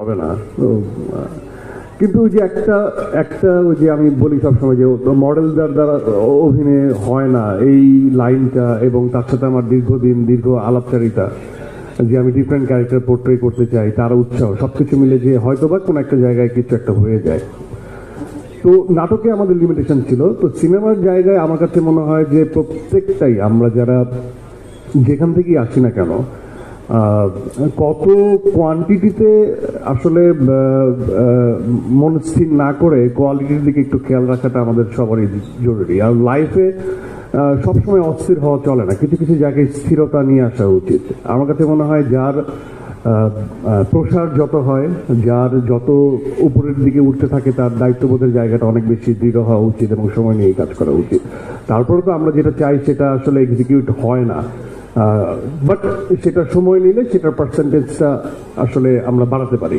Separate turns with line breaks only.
হবে না তো, কিন্তু ওই যে একটা একটা ওই যে আমি বলি সবসময় যে মডেলদের দ্বারা অভিনয় হয় না, এই লাইনটা এবং তার সাথে আমার দীর্ঘ আলাপচারিতা যে আমি ডিফারেন্ট ক্যারেক্টার পোর্ট্রে করতে চাই, তার উৎসাহ সবকিছু মিলে যে হয়তোবা কোনো একটা জায়গায় কিছু একটা হয়ে যায়। তো নাটকে আমাদের লিমিটেশন ছিল, তো সিনেমার জায়গায় আমার কাছে মনে হয় যে প্রত্যেকটাই আমরা যারা যেখান থেকেই আসি না কেন, কত কোয়ান্টিটিতে আসলে মনস্থির না করে কোয়ালিটির দিকে একটু খেয়াল রাখাটা আমাদের সবারই জরুরি। আর লাইফে সবসময় অস্থির হওয়া চলে না, কিছু কিছু জায়গায় স্থিরতা নিয়ে আসা উচিত। আমার কাছে মনে হয় যার প্রসার যত হয়, যার যত উপরের দিকে উঠতে থাকে, তার দায়িত্ববোধের জায়গাটা অনেক বেশি দৃঢ় হওয়া উচিত এবং সময় নিয়ে কাজ করা উচিত। তারপরে তো আমরা যেটা চাই সেটা আসলে এক্সিকিউট হয় না, বাট সেটা সময় নিলে সেটার পার্সেন্টেজটা আসলে আমরা বাড়াতে পারি।